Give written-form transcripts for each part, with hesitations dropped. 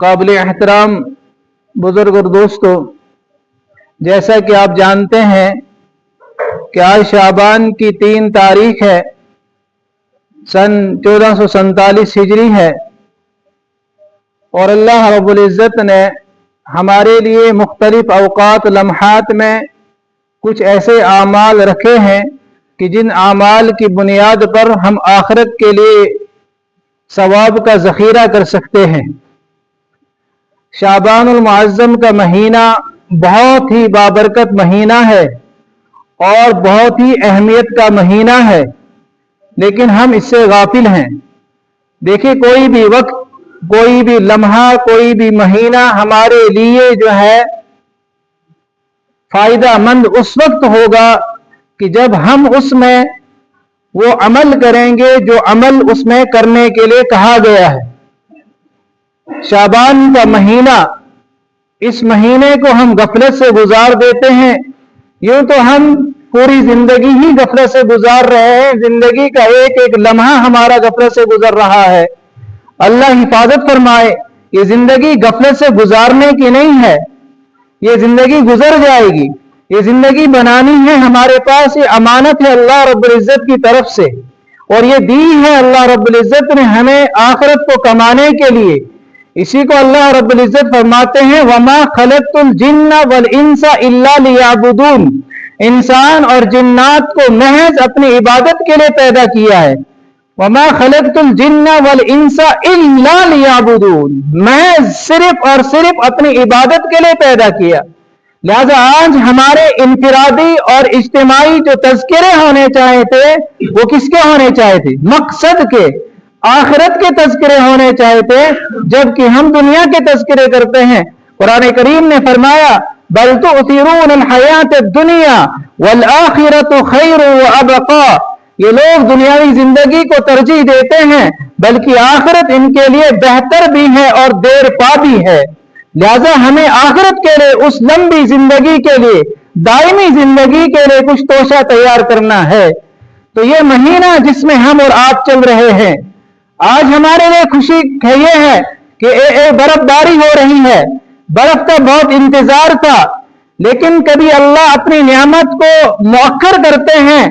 काबिल एहतराम बुजुर्ग और दोस्तों, जैसा कि आप जानते हैं कि आज शाबान की 3 तारीख है, सन 1447 हिजरी है और अल्लाह रब्बुल इज़्ज़त ने हमारे लिए मुख्तलिफ अवकात लम्हात में कुछ ऐसे आमाल रखे हैं कि जिन आमाल की बुनियाद पर हम आखिरत के लिए सवाब का ज़ख़ीरा कर सकते हैं। शाबानुल मुअज़्ज़म का महीना बहुत ही बाबरकत महीना है और बहुत ही अहमियत का महीना है, लेकिन हम इससे गाफिल हैं। देखिए, कोई भी वक्त, कोई भी लम्हा, कोई भी महीना हमारे लिए जो है फायदा मंद उस वक्त होगा कि जब हम उसमें वो अमल करेंगे जो अमल उसमें करने के लिए कहा गया है। शाबान का महीना, इस महीने को हम गफलत से गुजार देते हैं। यूं तो हम पूरी जिंदगी ही गफलत से गुजार रहे हैं, जिंदगी का एक एक लम्हा हमारा गफलत से गुजर रहा है। अल्लाह हिफाजत फरमाए, ये जिंदगी गफलत से गुजारने की नहीं है, ये जिंदगी गुजर जाएगी। ये जिंदगी बनानी है हमारे पास, ये अमानत है अल्लाह रब्बुल इज़्ज़त की तरफ से, और ये दी है अल्लाह रब्बुल इज़्ज़त ने हमें आखिरत को कमाने के लिए। इसी को अल्लाह रब्बुल इज़्ज़त फरमाते हैं, वमा खलक़तुल जिन्ना वल इंसा इल्ला लियाबुदून। इंसान और जिन्नात को महज अपनी इबादत के लिए पैदा किया है। वमा खलक़तुल जिन्ना वल इंसा इल्ला लियाबुदून, महज सिर्फ और सिर्फ अपनी इबादत के लिए पैदा किया। लिहाजा आज हमारे इनफिरादी और इज्तिमाई जो तज़किरे होने चाहे थे, वो किसके होने चाहे थे? मकसद के, आखिरत के तज़किरे होने चाहे थे, जबकि हम दुनिया के तज़किरे करते हैं। कुरान करीम ने फरमाया, बल तुअथिरून हयात दुनिया वल आखिरतु खैरु व अबका। ये लोग दुनियावी जिंदगी को तरजीह देते हैं, बल्कि आखिरत इनके लिए बेहतर भी है और देर पा भी है। लिहाजा हमें आखिरत के लिए, उस लंबी जिंदगी के लिए, दायमी जिंदगी के लिए कुछ तोशा तैयार करना है। तो ये महीना जिसमें हम और आप चल रहे हैं, आज हमारे लिए खुशी ये है कि बर्फबारी हो रही है। बर्फ का बहुत इंतजार था, लेकिन कभी अल्लाह अपनी नियामत को मुअक्खर करते हैं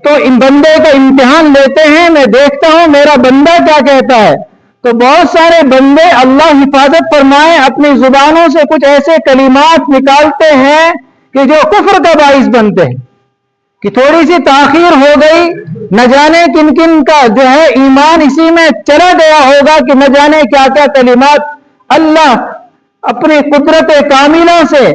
तो इन बंदे का इम्तिहान लेते हैं। मैं देखता हूं मेरा बंदा क्या कहता है। तो बहुत सारे बंदे, अल्लाह हिफाजत फरमाए, अपनी जुबानों से कुछ ऐसे कलिमात निकालते हैं कि जो कुफ्र का बाइस बनते हैं। कि थोड़ी सी ताखीर हो गई, न जाने किन किन का जो है ईमान इसी में चला गया होगा कि न जाने क्या क्या कलिमात अल्लाह अपनी कुदरत कामिला से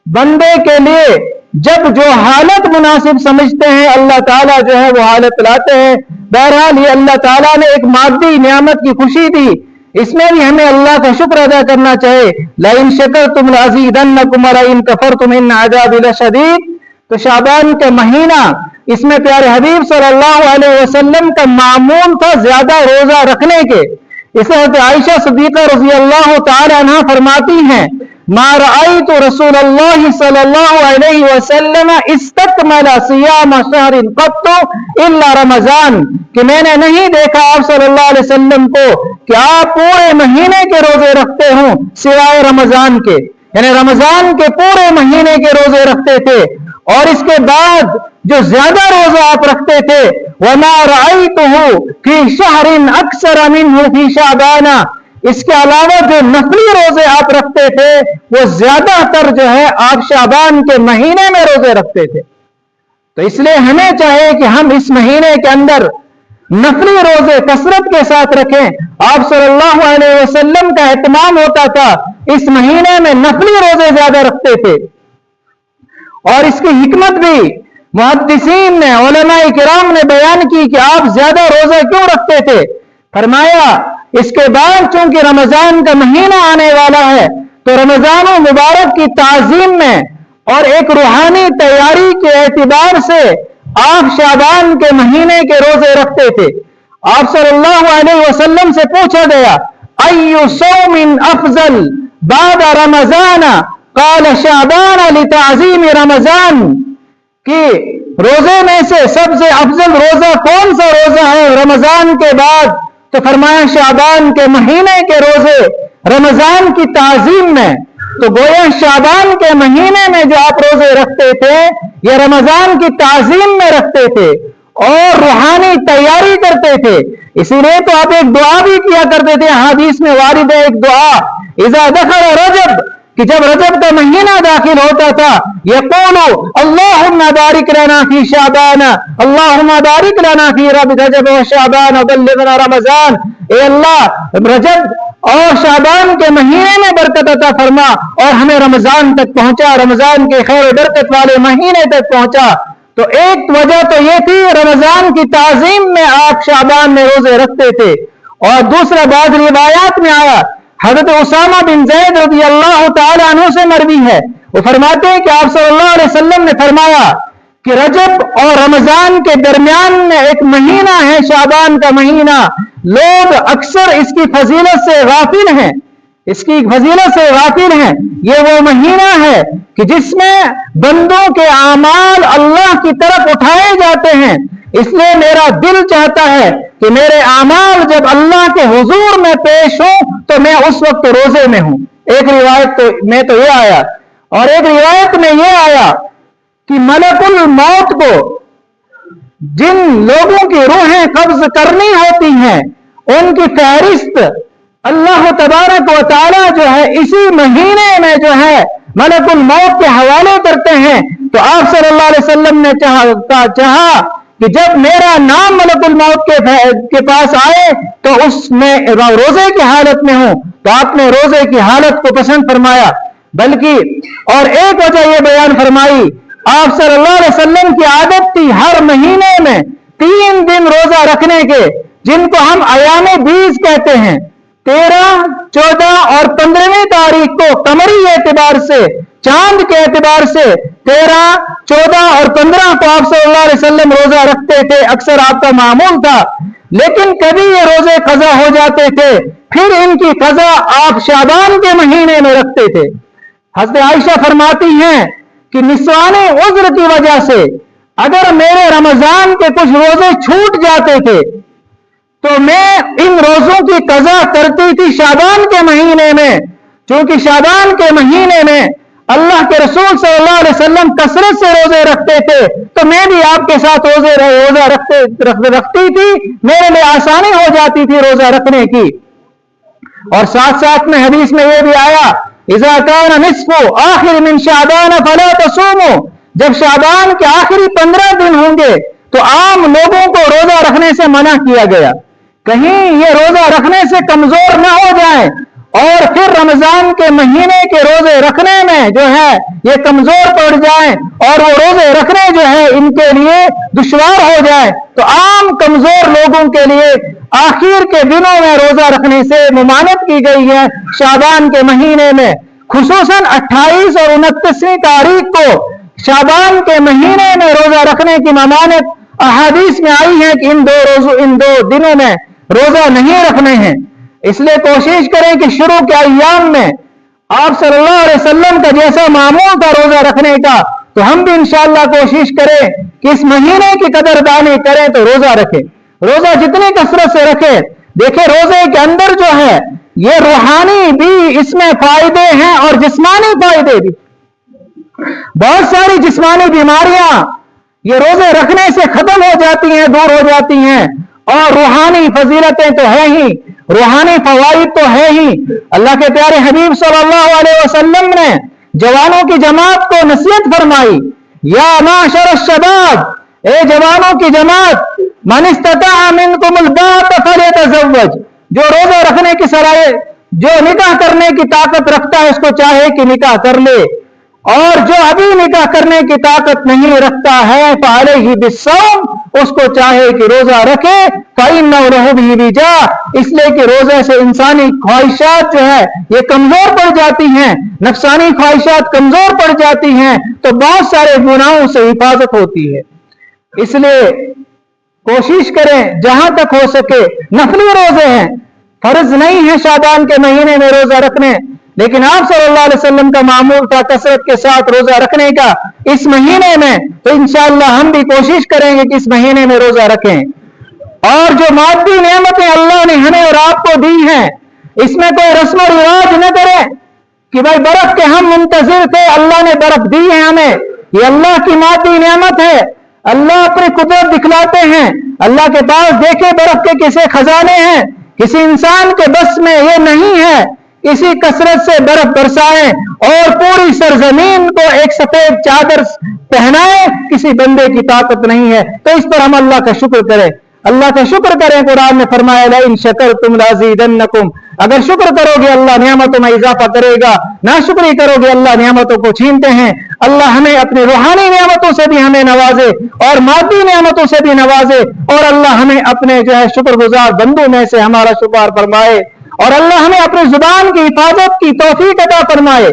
बंदे के लिए जब जो हालत मुनासिब समझते हैं, अल्लाह ताला जो है वो हालत लाते हैं। बहरहाल ये अल्लाह ताला ने एक मादी नियामत की खुशी दी, इसमें भी हमें अल्लाह का शुक्र अदा करना चाहिए। लइन शकरतुम लअज़ीदन्नकुम व लइन कफरतुम इन्न अज़ाबी लशदीद। तो शाबान का महीना, इसमें प्यारे हबीब सल्लल्लाहु अलैहि वसल्लम का मामूल था ज्यादा रोजा रखने के। इसे हज़रत आयशा सिद्दीक़ा रज़ी अल्लाह तआला अन्हा फरमाती हैं, मा रअयतु रसूलल्लाह सल्लल्लाहु अलैहि वसल्लम इस्तकमल सियाम शहरिन क़त्तु इल्ला रमज़ान, कि मैंने नहीं देखा आप सल्लल्लाहु अलैहि वसल्लम को कि आप पूरे महीने के रोजे रखते हो सिवाय रमजान के। यानी रमजान के पूरे महीने के रोजे रखते थे, और इसके बाद जो ज्यादा रोजा आप रखते थे, वमा रअयतुहु फी शहरिन अक्सर मिन्हु फी शाबाना, इसके अलावा जो नफली रोजे आप रखते थे वो ज्यादातर जो है आप शाबान के महीने में रोजे रखते थे। तो इसलिए हमें चाहिए कि हम इस महीने के अंदर नफली रोजे कसरत के साथ रखें। आप सल्लल्लाहु अलैहि वसल्लम का एहतमाम होता था, इस महीने में नफली रोजे ज्यादा रखते थे। और इसकी हिकमत भी मुहद्दिसीन ने, उलमाए किराम ने बयान की कि आप ज्यादा रोजा क्यों रखते थे। फरमाया, इसके बाद चूंकि रमजान का महीना आने वाला है, तो रमजान मुबारक की ताजीम में और एक रूहानी तैयारी के एतबार से आप शाबान के महीने के रोजे रखते थे। आप सल्लल्लाहु अलैहि वसल्लम से पूछा गया, अय्यु सौमिन अफजल बाद रमजान, काल शाबान लिताज़ीम रमजान, कि रोजे में से सबसे अफजल रोजा कौन सा रोजा है रमजान के बाद? तो फरमाया शाबान के महीने के रोजे, رمضان کی تعظیم میں، تو گویا شعبان کے مہینے میں جو آپ روزے رکھتے تھے یہ رمضان کی تعظیم میں رکھتے تھے اور روحانی تیاری کرتے تھے. اسی لیے تو آپ ایک دعا بھی کیا کرتے تھے، حدیث میں وارد ہے ایک دعا، اذا دخل رجب، کہ جب رجب کا مہینہ داخل ہوتا تھا، یقول اللہم بارک لنا فی شعبان، اللہم بارک لنا فی رجب و شعبان وبلغنا رمضان، اے اللہ رجب اور شعبان کے مہینے میں برکت عطا فرما اور ہمیں رمضان تک پہنچا، رمضان کے خیر و برکت والے مہینے تک پہنچا. تو ایک وجہ تو یہ تھی رمضان کی تعظیم میں آپ شعبان میں روزے رکھتے تھے. اور دوسرا بعض روایات میں آیا، حضرت اسامہ بن زید رضی اللہ تعالیٰ عنہ سے مروی ہے، وہ فرماتے ہیں کہ آپ صلی اللہ علیہ وسلم نے فرمایا کہ رجب اور رمضان کے درمیان میں ایک مہینہ ہے شعبان کا مہینہ، لوگ اکثر اس کی فضیلت سے غافل ہیں، اس کی فضیلت سے غافل ہیں. یہ وہ مہینہ ہے کہ جس میں بندوں کے اعمال اللہ کی طرف اٹھائے جاتے ہیں. اس لیے میرا دل چاہتا ہے کہ میرے اعمال جب اللہ کے حضور میں پیش ہوں تو میں اس وقت روزے میں ہوں. ایک روایت میں تو یہ آیا، اور ایک روایت میں یہ آیا کہ ملک الموت کو جن لوگوں کی روحیں قبض کرنی ہوتی ہیں ان کی فہرست اللہ تبارک و تعالی جو ہے اسی مہینے میں جو ہے ملک الموت کے حوالے کرتے ہیں. تو آپ صلی اللہ علیہ وسلم نے چاہا کہ جب میرا نام ملک الموت کے پاس آئے تو اس میں روزے کی حالت میں ہوں، تو آپ نے روزے کی حالت کو پسند فرمایا. بلکہ اور ایک وجہ یہ بیان فرمائی، آپ صلی اللہ علیہ وسلم کی عادت تھی ہر مہینے میں 3 دن روزہ رکھنے کے، جن کو ہم ایام بیز کہتے ہیں. 13، 14 اور 15ویں تاریخ کو قمری اعتبار سے، چاند کے اعتبار سے 13، 14 اور 15 کو آپ صلی اللہ علیہ وسلم روزہ رکھتے تھے، اکثر آپ کا معمول تھا. لیکن کبھی یہ روزے قضا ہو جاتے تھے، پھر ان کی قضا آپ شعبان کے مہینے میں رکھتے تھے. حضرت عائشہ فرماتی ہیں کہ نسوان عذر کی وجہ سے اگر میرے رمضان کے کچھ روزے چھوٹ جاتے تھے تو میں ان روزوں کی قضا کرتی تھی شعبان کے مہینے میں. چونکہ شعبان کے مہینے میں اللہ کے رسول صلی اللہ علیہ وسلم کثرت سے روزے رکھتے تھے، تو میں بھی آپ کے ساتھ روزہ رکھتی تھی، میرے لیے آسانی ہو جاتی تھی روزہ رکھنے کی. اور ساتھ ساتھ میں حدیث میں یہ بھی آیا، اذا کان نصف آخر من شعبان فلا تصوموا، جب شعبان کے آخری 15 دن ہوں گے تو عام لوگوں کو روزہ رکھنے سے منع کیا گیا، کہیں یہ روزہ رکھنے سے کمزور نہ ہو جائیں اور پھر رمضان کے مہینے کے روزے رکھنے میں جو ہے یہ کمزور پڑ جائیں اور وہ روزے رکھنے جو ہے ان کے لیے دشوار ہو جائے. تو عام کمزور لوگوں کے لیے آخر کے دنوں میں روزہ رکھنے سے ممانعت کی گئی ہے شعبان کے مہینے میں. خصوصاً 28 اور 29 تاریخ کو شعبان کے مہینے میں روزہ رکھنے کی ممانعت احادیث میں آئی ہے کہ ان دو دنوں میں روزہ نہیں رکھنے ہیں. اس لیے کوشش کریں کہ شروع کے ایام میں آپ صلی اللہ علیہ وسلم کا جیسا معمول تھا روزہ رکھنے کا، تو ہم بھی انشاءاللہ کوشش کریں کہ اس مہینے کی قدردانی کریں تو روزہ رکھیں. روزہ جتنی کثرت سے رکھیں. دیکھیں روزے کے اندر جو ہے یہ روحانی بھی اس میں فائدے ہیں اور جسمانی فائدے بھی. بہت ساری جسمانی بیماریاں یہ روزے رکھنے سے ختم ہو جاتی ہیں، دور ہو جاتی ہیں، اور روحانی فضیلتیں تو ہے ہی، روحانی فوائد تو ہے ہی. اللہ کے پیارے حبیب صلی اللہ علیہ وسلم نے جوانوں کی جماعت کو نصیحت فرمائی، یا معشر الشباب، اے جوانوں کی جماعت، من استطاع منکم الباءۃ فلیتزوج، جو روزہ رکھنے کی صلاحیت، جو نکاح کرنے کی طاقت رکھتا ہے اس کو چاہے کہ نکاح کر لے، اور جو ابھی نکاح کرنے کی طاقت نہیں رکھتا ہے فعلیہ بالصوم، اس کو چاہے کہ روزہ رکھے، فإنہ لہ بہ وجاء، اس لیے کہ روزے سے انسانی خواہشات جو ہے یہ کمزور پڑ جاتی ہیں، نفسانی خواہشات کمزور پڑ جاتی ہیں، تو بہت سارے گناہوں سے حفاظت ہوتی ہے. اس لیے کوشش کریں جہاں تک ہو سکے، نفلی روزے ہیں، فرض نہیں ہے شعبان کے مہینے میں روزہ رکھنے، لیکن آپ صلی اللہ علیہ وسلم کا معمول تھا کثرت کے ساتھ روزہ رکھنے کا اس مہینے میں، تو انشاءاللہ ہم بھی کوشش کریں گے کہ اس مہینے میں روزہ رکھیں. اور جو مادی نعمتیں اللہ نے ہمیں اور آپ کو دی ہیں، इसमें कोई रस्म रिवाज न करें कि भाई बर्फ के हम मुंतजिर थे, अल्लाह ने बर्फ दी है हमें, ये अल्लाह की मादी नेमत है। अल्लाह अपनी कुदरत दिखलाते हैं। अल्लाह के पास देखे बर्फ के किसे खजाने हैं, किसी इंसान के बस में ये नहीं है इसी कसरत से बर्फ बरसाए और पूरी सरजमीन को एक सफेद चादर पहनाए, किसी बंदे की ताकत नहीं है। तो इस पर हम अल्लाह का शुक्र करें, अल्लाह का शुक्र करें। कुरान ने फरमाया लइन शकरतुम लाज़ीदन्नकुम, अगर शुक्र करोगे अल्लाह नियामतों में इजाफा करेगा, ना शुक्री करोगे अल्लाह नियामतों को छीनते हैं। अल्लाह हमें अपनी रूहानी नियामतों से भी हमें नवाजे और मादी नियामतों से भी नवाजे, और अल्लाह हमें अपने जो है शुक्रगुजार बंदों में से हमारा शुमार फरमाए, और अल्लाह हमें अपनी जुबान की हिफाजत की तौफीक अता फरमाए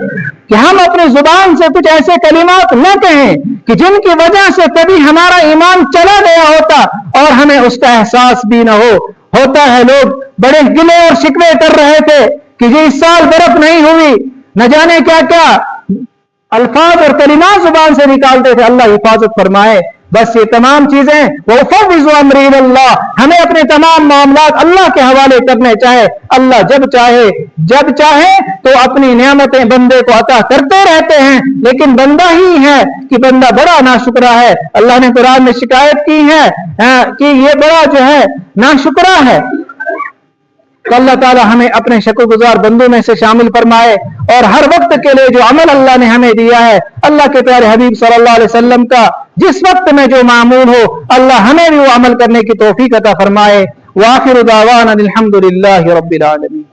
कि हम अपनी जुबान से कुछ ऐसे कलिमात न कहें कि जिनकी वजह से कभी हमारा ईमान चला गया होता और हमें उसका एहसास भी न हो। होता है लोग बड़े गिले और शिकवे कर रहे थे कि जी इस साल बर्फ नहीं हुई, न जाने क्या क्या अल्फाज और कलिमात जुबान से निकालते थे। अल्लाह हिफाजत फरमाए। बस ये तमाम चीजें वफ़व्विज़ु अम्री इलल्लाह, हमें अपने तमाम मामलात अल्लाह के हवाले करने चाहे। अल्लाह जब चाहे तो अपनी नेमतें बंदे को अता करते रहते हैं, लेकिन बंदा ही है कि बंदा बड़ा नाशुक्रा है। अल्लाह ने कुरान में शिकायत की है कि ये बड़ा जो है नाशुक्रा है। तो अल्लाह ताला हमें अपने शुक्रगुजार बंदों में से शामिल फरमाए, और हर वक्त के लिए जो अमल अल्लाह ने हमें दिया है, अल्लाह के प्यारे हबीब सल्लल्लाहु अलैहि वसल्लम का जिस वक्त में जो मामूल हो, अल्लाह हमें भी वो अमल करने की तौफीक अता फरमाए। व आखिरु दावाना अनिल हम्दुलिल्लाहि रब्बिल आलमीन।